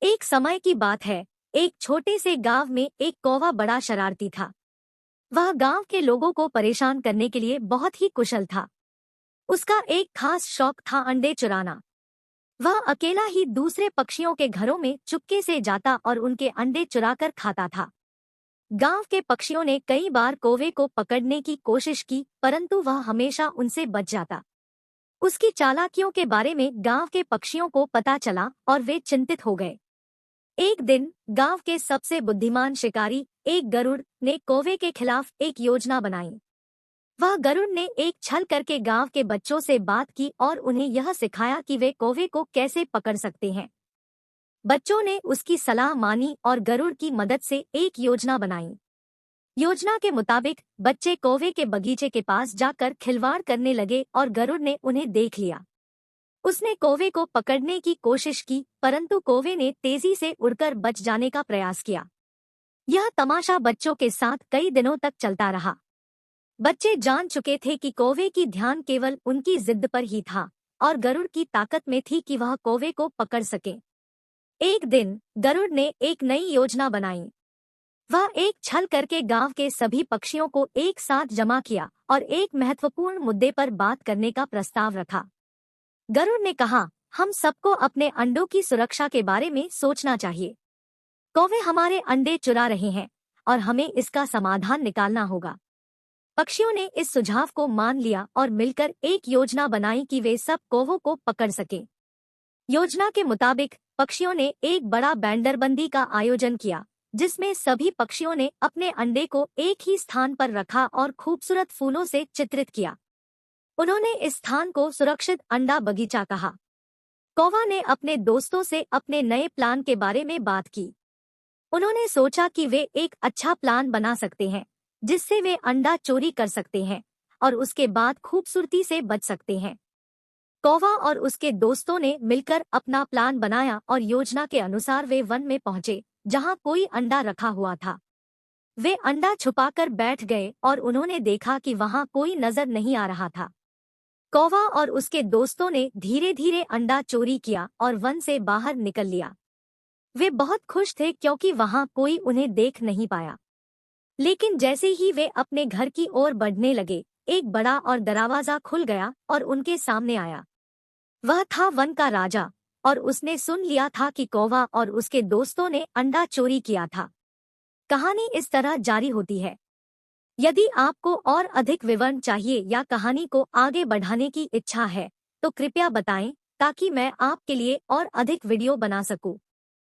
एक समय की बात है। एक छोटे से गांव में एक कौवा बड़ा शरारती था। वह गांव के लोगों को परेशान करने के लिए बहुत ही कुशल था। उसका एक खास शौक था अंडे चुराना। वह अकेला ही दूसरे पक्षियों के घरों में चुपके से जाता और उनके अंडे चुराकर खाता था। गांव के पक्षियों ने कई बार कौवे को पकड़ने की कोशिश की, परंतु वह हमेशा उनसे बच जाता। उसकी चालाकियों के बारे में गांव के पक्षियों को पता चला और वे चिंतित हो गए। एक दिन गांव के सबसे बुद्धिमान शिकारी एक गरुड़ ने कौवे के खिलाफ एक योजना बनाई। वह गरुड़ ने एक छल करके गांव के बच्चों से बात की और उन्हें यह सिखाया कि वे कौवे को कैसे पकड़ सकते हैं। बच्चों ने उसकी सलाह मानी और गरुड़ की मदद से एक योजना बनाई। योजना के मुताबिक बच्चे कौवे के बगीचे के पास जाकर खिलवाड़ करने लगे और गरुड़ ने उन्हें देख लिया। उसने कौवे को पकड़ने की कोशिश की, परंतु कौवे ने तेजी से उड़कर बच जाने का प्रयास किया। यह तमाशा बच्चों के साथ कई दिनों तक चलता रहा। बच्चे जान चुके थे कि कौवे की ध्यान केवल उनकी जिद पर ही था और गरुड़ की ताकत में थी कि वह कौवे को पकड़ सके। एक दिन गरुड़ ने एक नई योजना बनाई। वह एक छल करके गांव के सभी पक्षियों को एक साथ जमा किया और एक महत्वपूर्ण मुद्दे पर बात करने का प्रस्ताव रखा। गरुड़ ने कहा, हम सबको अपने अंडों की सुरक्षा के बारे में सोचना चाहिए। कौवे हमारे अंडे चुरा रहे हैं और हमें इसका समाधान निकालना होगा। पक्षियों ने इस सुझाव को मान लिया और मिलकर एक योजना बनाई कि वे सब कौवों को पकड़ सकें। योजना के मुताबिक पक्षियों ने एक बड़ा बैंडरबंदी का आयोजन किया, जिसमें सभी पक्षियों ने अपने अंडे को एक ही स्थान पर रखा और खूबसूरत फूलों से चित्रित किया। उन्होंने इस स्थान को सुरक्षित अंडा बगीचा कहा। कौवा ने अपने दोस्तों से अपने नए प्लान के बारे में बात की। उन्होंने सोचा कि वे एक अच्छा प्लान बना सकते हैं, जिससे वे अंडा चोरी कर सकते हैं और उसके बाद खूबसूरती से बच सकते हैं। कौवा और उसके दोस्तों ने मिलकर अपना प्लान बनाया और योजना के अनुसार वे वन में पहुंचे, जहां कोई अंडा रखा हुआ था। वे अंडा छुपाकर बैठ गए और उन्होंने देखा कि वहां कोई नजर नहीं आ रहा था। कौवा और उसके दोस्तों ने धीरे धीरे अंडा चोरी किया और वन से बाहर निकल लिया। वे बहुत खुश थे क्योंकि वहां कोई उन्हें देख नहीं पाया। लेकिन जैसे ही वे अपने घर की ओर बढ़ने लगे, एक बड़ा और दरवाजा खुल गया और उनके सामने आया। वह था वन का राजा और उसने सुन लिया था कि कौवा और उसके दोस्तों ने अंडा चोरी किया था। कहानी इस तरह जारी होती है। यदि आपको और अधिक विवरण चाहिए या कहानी को आगे बढ़ाने की इच्छा है, तो कृपया बताएं ताकि मैं आपके लिए और अधिक वीडियो बना सकूं।